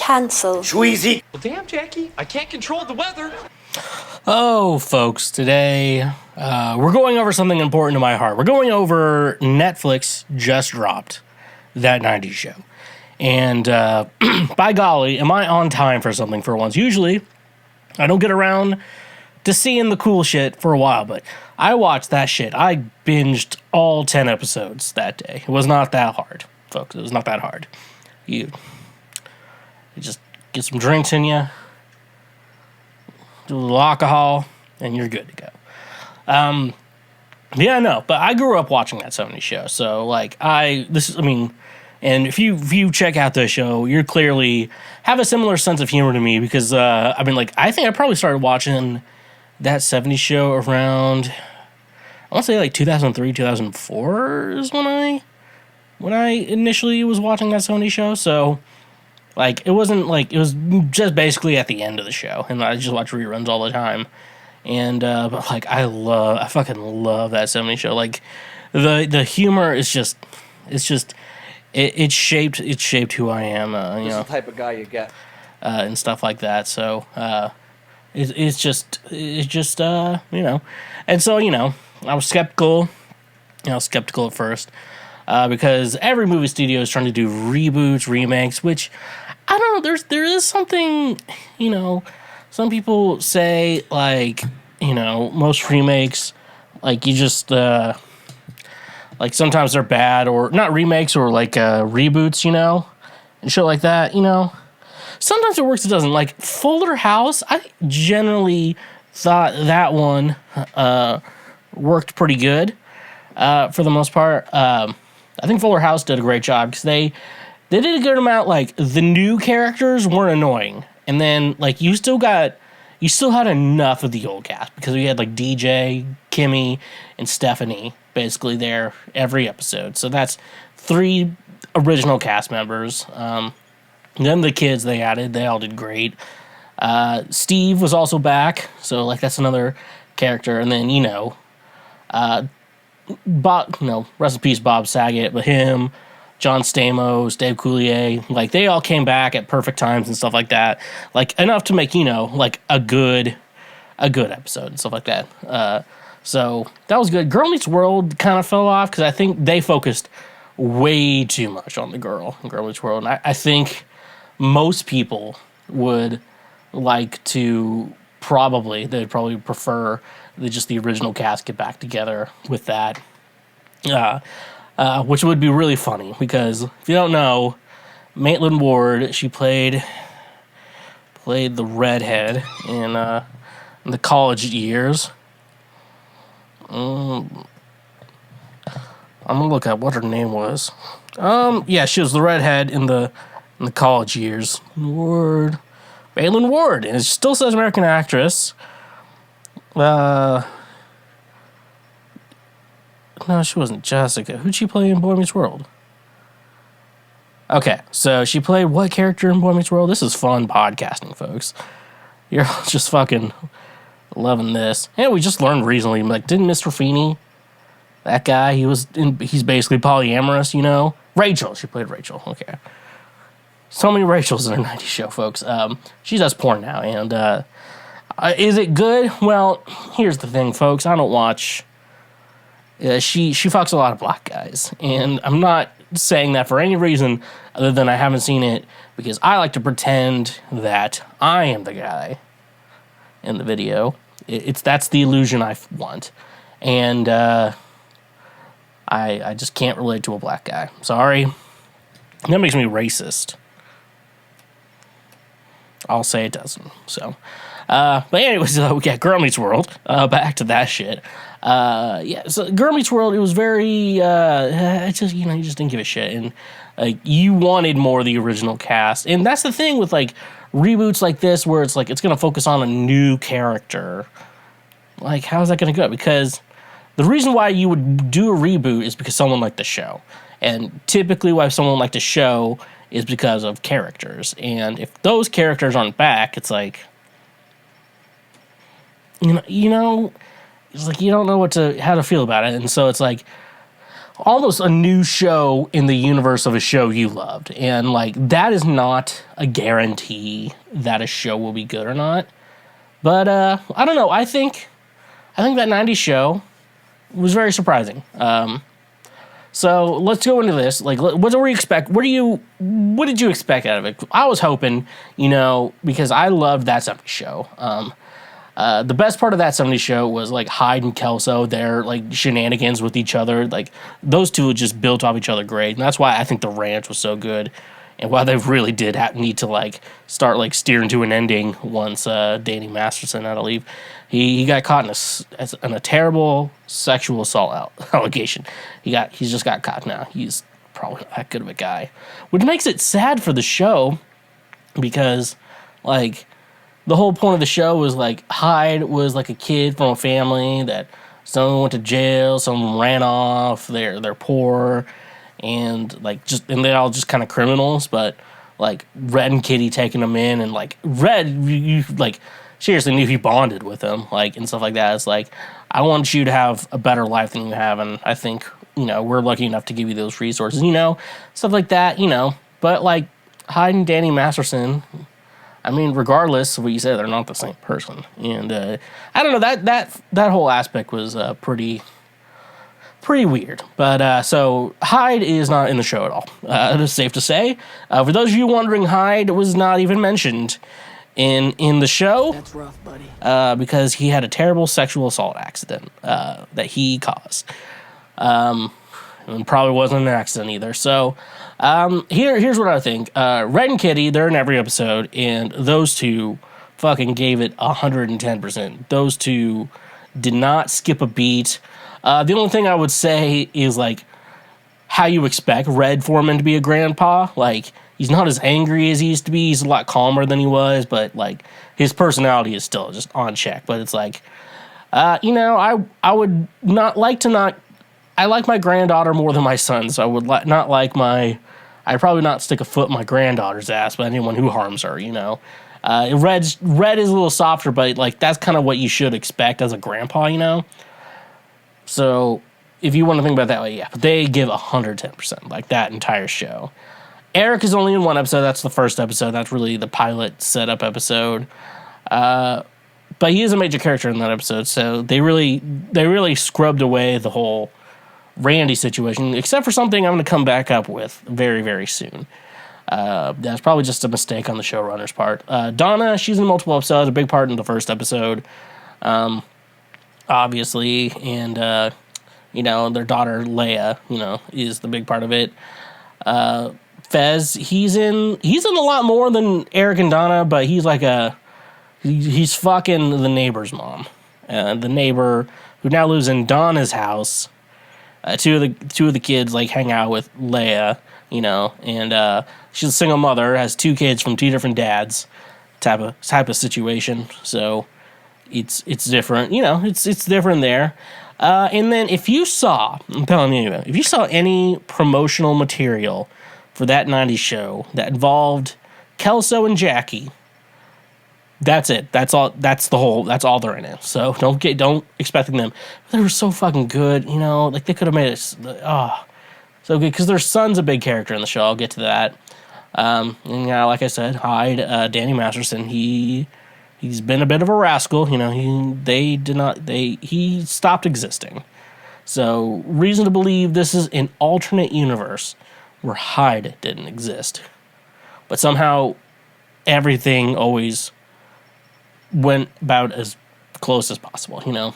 Cancel. Schweezy. Well, damn, Jackie, I can't control the weather. Oh, folks, today we're going over something important to my heart. We're going over Netflix just dropped That 90s Show. And by golly, am I on time for something for once? Usually, I don't get around to seeing the cool shit for a while, but I watched that shit. I binged all 10 episodes that day. It was not that hard, folks. It was not that hard. You just get some drinks in you, do a little alcohol, and you're good to go. Yeah, no, but I grew up watching that 70s show, so and if you check out this show, you clearly have a similar sense of humor to me because I think I probably started watching that 70s show around, I want to say like 2003, 2004 is when I initially was watching that 70s show. So like it was just basically at the end of the show, and I just watch reruns all the time. And but like I fucking love that 70s show. Like the humor is just it shaped who I am. This is the type of guy you get. And stuff like that. So it's just and so I was skeptical. Skeptical at first because every movie studio is trying to do reboots, remakes, which I don't know. There is something, some people say most remakes, like you just like sometimes they're bad or not remakes or like reboots, and shit like that, Sometimes it works, it doesn't. Like Fuller House, I generally thought that one worked pretty good for the most part. I think Fuller House did a great job because they did a good amount. Like the new characters weren't annoying, and then like you still had enough of the old cast because we had like DJ, Kimmy, and Stephanie basically there every episode. So that's 3 original cast members. Then the kids they added, they all did great. Steve was also back, so like that's another character. And then Bob, rest in peace, Bob Saget, but him, John Stamos, Dave Coulier, like they all came back at perfect times and stuff like that, like enough to make like a good episode and stuff like that. So that was good. Girl Meets World kind of fell off because I think they focused way too much on the girl in Girl Meets World. And I think most people would like to they'd probably prefer just the original cast get back together with that, which would be really funny because if you don't know, Maitland Ward, she played the redhead in the college years. I'm gonna look up what her name was. Yeah, she was the redhead in the college years. Maitland Ward, and it still says American actress. No, she wasn't Jessica. Who'd she play in Boy Meets World? Okay, so she played what character in Boy Meets World? This is fun podcasting, folks. You're just fucking loving this. And we just learned recently, like, didn't Mr. Feeney, that guy, he's basically polyamorous, Rachel, she played Rachel, okay. So many Rachels in her 90s show, folks. She does porn now, and is it good? Well, here's the thing, folks. I don't watch. She fucks a lot of black guys, and I'm not saying that for any reason other than I haven't seen it because I like to pretend that I am the guy in the video. That's the illusion I want, and I just can't relate to a black guy. Sorry, that makes me racist. I'll say it doesn't. So, but anyways, we got Girl Meets World. Back to that shit. So Girl Meets World, it was very, you just didn't give a shit. And you wanted more of the original cast. And that's the thing with like reboots like this, where it's like, it's going to focus on a new character. Like, how's that going to go? Because the reason why you would do a reboot is because someone liked the show. And typically why someone liked the show is because of characters. And if those characters aren't back, it's like, it's like you don't know how to feel about it. And so it's like, almost a new show in the universe of a show you loved. And, like, that is not a guarantee that a show will be good or not. But, I don't know. I think that 90s show was very surprising. So let's go into this. Like, what do we expect? What did you expect out of it? I was hoping, because I loved That 70s Show. The best part of That 70s Show was, like, Hyde and Kelso, their, like, shenanigans with each other. Like, those two just built off each other great. And that's why I think the ranch was so good. And why they really did need to, like, start, like, steering to an ending once Danny Masterson had to leave. He got caught in a terrible sexual assault allegation. He's just got caught now. He's probably not that good of a guy. Which makes it sad for the show because, like, the whole point of the show was, like, Hyde was, like, a kid from a family that someone went to jail, someone ran off, they're poor, and, like, and they're all just kind of criminals, but, like, Red and Kitty taking them in, and, like, Red, you like, seriously knew he bonded with them, like, and stuff like that. It's like, I want you to have a better life than you have, and I think, we're lucky enough to give you those resources, stuff like that, but, like, Hyde and Danny Masterson, I mean, regardless of what you say, they're not the same person, and, I don't know, that whole aspect was, pretty weird. But so Hyde is not in the show at all. It is safe to say. For those of you wondering, Hyde was not even mentioned in the show. That's rough, buddy. Because he had a terrible sexual assault accident that he caused. And probably wasn't an accident either. So here's what I think. Red and Kitty, they're in every episode, and those two fucking gave it 110%. Those two did not skip a beat. The only thing I would say is, like, how you expect Red Foreman to be a grandpa. Like, he's not as angry as he used to be. He's a lot calmer than he was, but, like, his personality is still just on check. But it's like, I would not like to I like my granddaughter more than my son, so I would I'd probably not stick a foot in my granddaughter's ass, but anyone who harms her, Red is a little softer, but, like, that's kind of what you should expect as a grandpa, So, if you want to think about it that way, yeah. But they give 110%, like, that entire show. Eric is only in one episode. That's the first episode. That's really the pilot setup episode. But he is a major character in that episode, so they really scrubbed away the whole Randy situation, except for something I'm going to come back up with very, very soon. That's probably just a mistake on the showrunner's part. Donna, she's in multiple episodes, a big part in the first episode. Obviously, and their daughter Leia, is the big part of it. Fez, he's in a lot more than Eric and Donna, but he's like he's fucking the neighbor's mom, the neighbor who now lives in Donna's house. Two of the kids, like, hang out with Leia, and she's a single mother, has two kids from two different dads, type of situation. So it's different, it's different there. And then I'm telling you, if you saw any promotional material for that 90s show that involved Kelso and Jackie, that's it. That's all they're in it. So don't expect them. They were so fucking good, like, they could have made it so good, because their son's a big character in the show. I'll get to that. And like I said, Hyde, Danny Masterson, he's been a bit of a rascal, he stopped existing. So, reason to believe this is an alternate universe where Hyde didn't exist. But somehow everything always went about as close as possible, So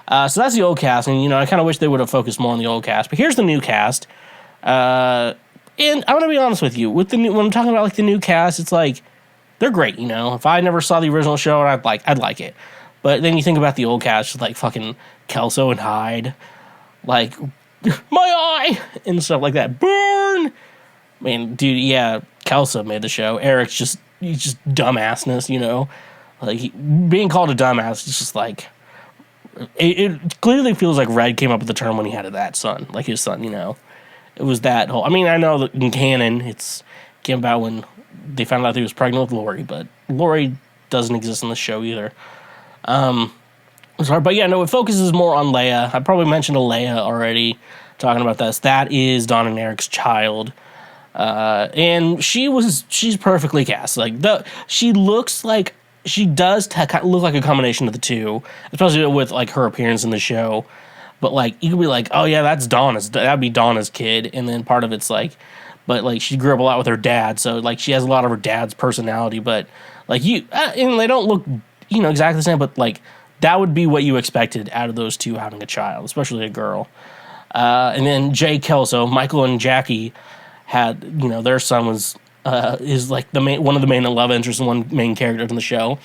that's the old cast, and, I kind of wish they would have focused more on the old cast. But here's the new cast. And I'm going to be honest with you, when I'm talking about, like, the new cast, it's like, they're great, If I never saw the original show, I'd like it. But then you think about the old cast, like fucking Kelso and Hyde, like, my eye, and stuff like that. Burn! I mean, dude, yeah, Kelso made the show. Eric's he's just dumbassness, Like, being called a dumbass is just like, it clearly feels like Red came up with the term when he had that son, like his son, It was that whole, I mean, I know that in canon, it came about when they found out he was pregnant with Lori, but Lori doesn't exist in the show either. Sorry, but yeah, no, it focuses more on Leia. I probably mentioned Leia already. talking about this. That is Dawn and Eric's child. And she's perfectly cast. Like she looks like she does look like a combination of the two, especially with like her appearance in the show. But like you could be like, oh yeah, that'd be Donna's kid, and then part of it's like, but like she grew up a lot with her dad, so like she has a lot of her dad's personality. But like and they don't look exactly the same, but like that would be what you expected out of those two having a child, especially a girl. And then Jay Kelso, Michael and Jackie had their son is like one of the main love interests and one main character in the show,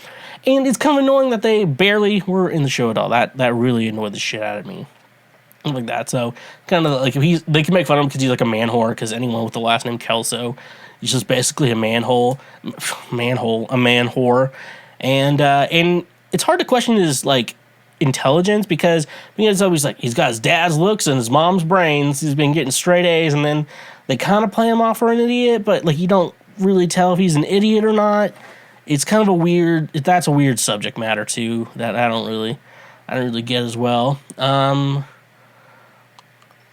and it's kind of annoying that they barely were in the show at all. That really annoyed the shit out of me. Like that, so kind of like they can make fun of him because he's like a man whore. Because anyone with the last name Kelso, he's just basically a man whore, and it's hard to question his like intelligence because it's always like he's got his dad's looks and his mom's brains. He's been getting straight A's, and then they kind of play him off for an idiot, but like you don't really tell if he's an idiot or not. It's kind of that's a weird subject matter too that I don't really get as well.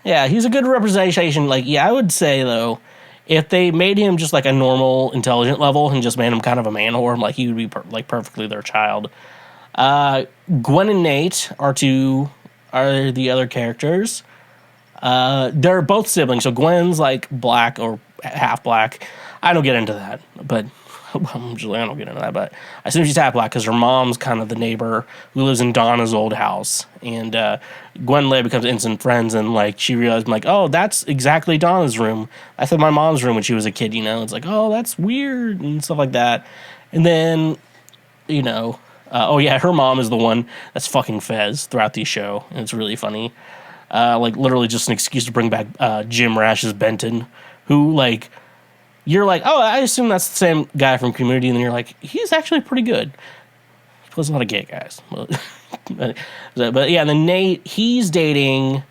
Yeah, he's a good representation. Like, yeah, I would say, though, if they made him just, like, a normal, intelligent level and just made him kind of a man whore, like, he would be, perfectly their child. Gwen and Nate are the other characters. They're both siblings, so Gwen's, like, black or half black. I don't get into that, but I don't get into that, but I assume she's half black because her mom's kind of the neighbor who lives in Donna's old house, and Gwen and Leia becomes instant friends, and like she realized, like, oh, that's exactly Donna's room. I said my mom's room when she was a kid, It's like, oh, that's weird and stuff like that, and then oh yeah, her mom is the one that's fucking Fez throughout the show, and it's really funny. Like literally just an excuse to bring back Jim Rash's Benton, who like. You're like, oh, I assume that's the same guy from Community, and then you're like, he's actually pretty good. He plays a lot of gay guys. But yeah, then Nate, he's dating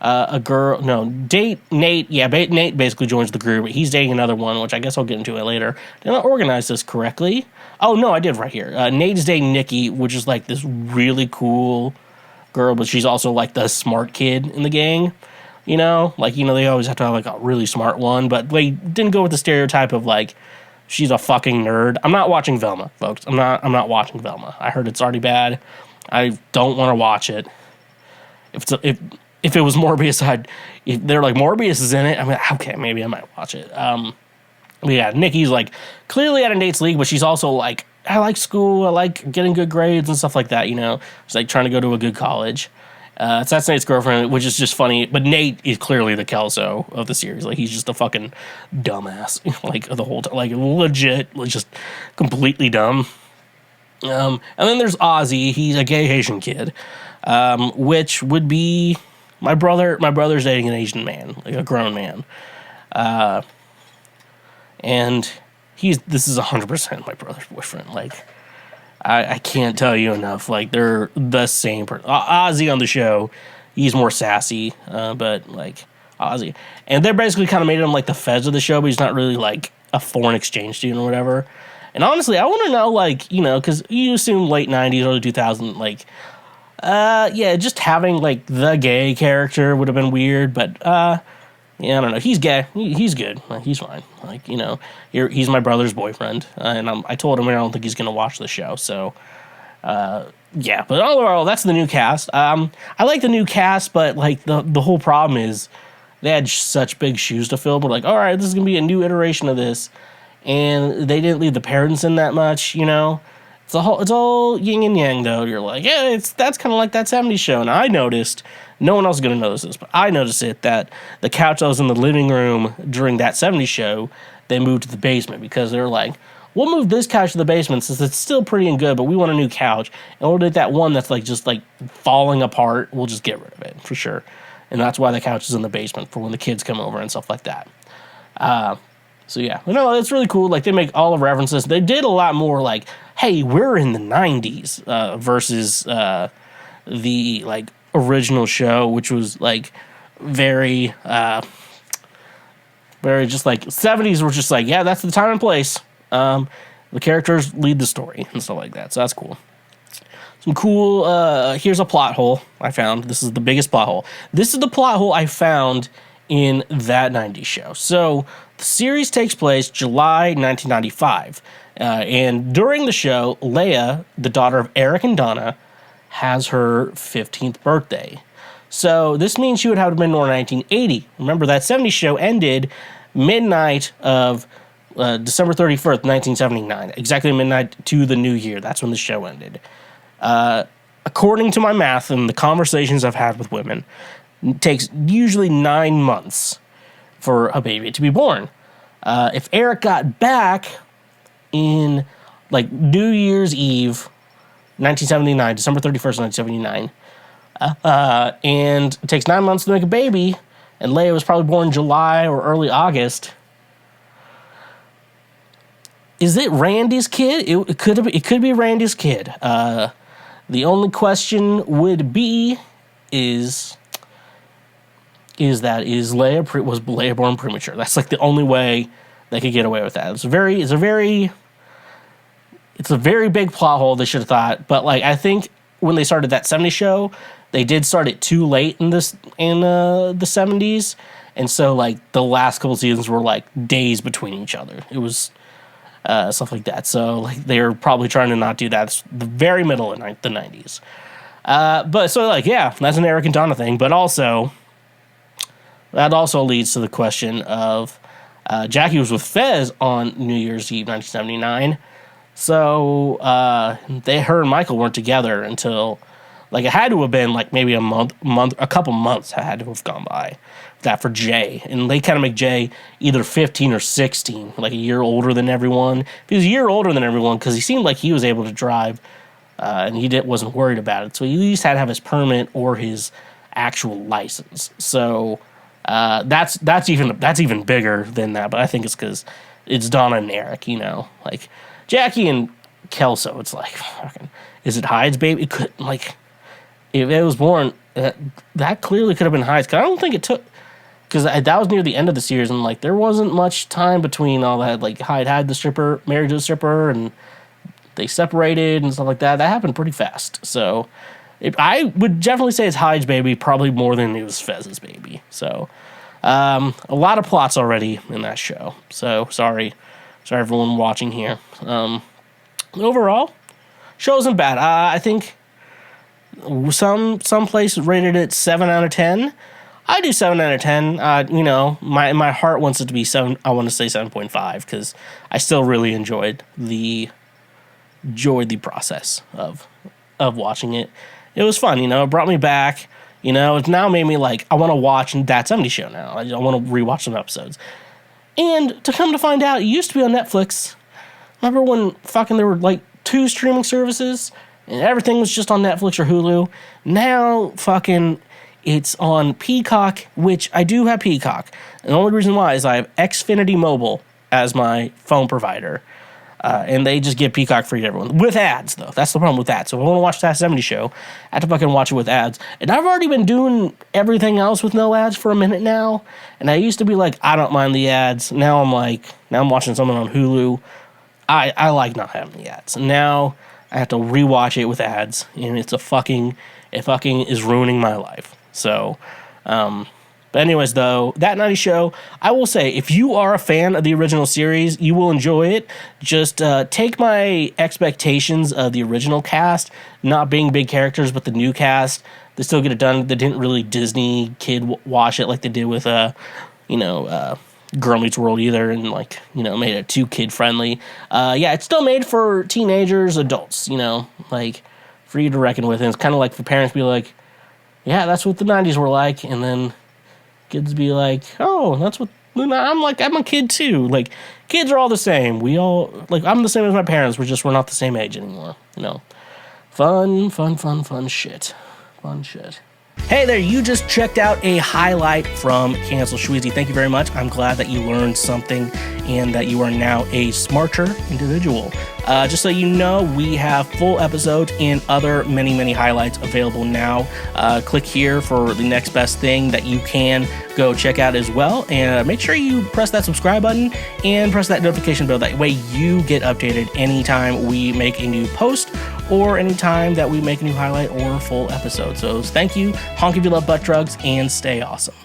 a girl. No, Nate. Yeah, Nate basically joins the group, but he's dating another one, which I guess I'll get into it later. Did I organize this correctly? Oh, no, I did right here. Nate is dating Nikki, which is like this really cool girl, but she's also like the smart kid in the gang. They always have to have like a really smart one, but they didn't go with the stereotype of like she's a fucking nerd. I'm not watching Velma, folks. I'm not watching Velma. I heard it's already bad. I don't want to watch it. If it was Morbius, if they're like Morbius is in it, I'm like, okay, maybe I might watch it. But yeah, Nikki's like clearly at a Nate's league, but she's also like, I like school, I like getting good grades and stuff like that. She's like trying to go to a good college. So that's Nate's girlfriend, which is just funny. But Nate is clearly the Kelso of the series. Like, he's just a fucking dumbass. Like, the whole time. Like, legit, just completely dumb. And then there's Ozzy. He's a gay Haitian kid. Which would be my brother. My brother's dating an Asian man. Like, a grown man. And this is 100% my brother's boyfriend. Like... I can't tell you enough. Like, they're the same person. Ozzy on the show, he's more sassy, but, like, Ozzy. And they're basically kind of made him, like, the Fez of the show, but he's not really, like, a foreign exchange student or whatever. And honestly, I want to know, like, because you assume late 90s, early 2000s, like, yeah, just having, like, the gay character would have been weird, but, yeah, I don't know. He's gay. He's good. Like, he's fine. Like, he's my brother's boyfriend. And I told him I don't think he's going to watch the show. So, yeah. But overall, that's the new cast. I like the new cast, but, like, the whole problem is they had such big shoes to fill. But, like, all right, this is going to be a new iteration of this. And they didn't leave the parents in that much, It's all yin and yang, though. You're like, yeah, that's kind of like that 70s show. And I noticed... No one else is going to notice this, but I noticed it, that the couch that was in the living room during that 70s show, they moved to the basement because they were like, we'll move this couch to the basement since it's still pretty and good, but we want a new couch. And we'll get that one that's like just like falling apart. We'll just get rid of it for sure. And that's why the couch is in the basement for when the kids come over and stuff like that. So yeah, no, it's really cool. Like, they make all the references. They did a lot more like, hey, we're in the 90s versus the like original show, which was like very just like 70s were just like, yeah, that's the time and place. The characters lead the story and stuff like that. So that's cool. Some cool, here's a plot hole I found. This is the biggest plot hole. This is the plot hole I found in That 90s Show. So the series takes place July 1995. And during the show, Leia, the daughter of Eric and Donna, has her 15th birthday. So this means she would have been born in 1980. Remember, that 70s show ended midnight of December 31st, 1979. Exactly midnight to the new year. That's when the show ended. According to my math and the conversations I've had with women, it takes usually 9 months for a baby to be born. If Eric got back in like New Year's Eve, 1979, December 31st, 1979, and it takes 9 months to make a baby, and Leia was probably born in July or early August. Is it Randy's kid? It could be Randy's kid. The only question would be, was Leia born premature? That's like the only way they could get away with that. It's a very big plot hole they should have thought. But like, I think when they started that 70s show, they did start it too late in the 70s, and so like the last couple seasons were like days between each other. It was stuff like that. So like they're probably trying to not do that. It's the very middle of the 90s. But so like, yeah, that's an Eric and Donna thing. But also, that also leads to the question of Jackie was with Fez on New Year's Eve 1979. So her and Michael weren't together until, like, it had to have been like maybe a couple months had to have gone by. That for Jay, and they kind of make Jay either 15 or 16, like a year older than everyone. He was a year older than everyone because he seemed like he was able to drive, and he wasn't worried about it. So he at least had to have his permit or his actual license. So that's even bigger than that. But I think it's because it's Donna and Eric, like Jackie and Kelso. It's like, fucking, is it Hyde's baby? It could, like, if it was born, that clearly could have been Hyde's. Cause I don't think it took. Because that was near the end of the series, and like there wasn't much time between all that. Like Hyde had the stripper, married to the stripper, and they separated and stuff like that. That happened pretty fast. So I would definitely say it's Hyde's baby, probably more than it was Fez's baby. So a lot of plots already in that show. So sorry everyone watching here. Overall, show isn't bad. I think some places rated it 7 out of 10. I do 7 out of 10. My heart wants it to be 7. I want to say 7.5 because I still really enjoyed the process of watching it. It was fun, It brought me back. It's now made me like I want to watch That 70s Show now. I want to rewatch some episodes. And to come to find out, it used to be on Netflix. Remember when fucking there were like 2 streaming services and everything was just on Netflix or Hulu? Now fucking it's on Peacock, which I do have Peacock. And the only reason why is I have Xfinity Mobile as my phone provider. And they just give Peacock free to everyone. With ads, though. That's the problem with that. So if I want to watch That 70s Show, I have to fucking watch it with ads. And I've already been doing everything else with no ads for a minute now. And I used to be like, I don't mind the ads. Now I'm watching something on Hulu. I like not having the ads. Now I have to rewatch it with ads. And it fucking is ruining my life. So, but anyways, though, That 90s Show, I will say, if you are a fan of the original series, you will enjoy it. Just take my expectations of the original cast, not being big characters, but the new cast. They still get it done. They didn't really Disney kid wash it like they did with, Girl Meets World either, and made it too kid friendly. It's still made for teenagers, adults, like for you to reckon with. And it's kind of like for parents to be like, yeah, that's what the 90s were like, and then kids be like, oh, that's what I'm a kid too. Like, kids are all the same. We all, I'm the same as my parents. We're not the same age anymore. Fun shit. Fun shit. Hey there, you just checked out a highlight from Cancel Schweezy. Thank you very much. I'm glad that you learned something and that you are now a smarter individual. Just so you know, we have full episodes and other many highlights available now. Click here for the next best thing that you can go check out as well. And make sure you press that subscribe button and press that notification bell. That way you get updated anytime we make a new post or anytime that we make a new highlight or full episode. So thank you, honk if you love butt drugs, and stay awesome.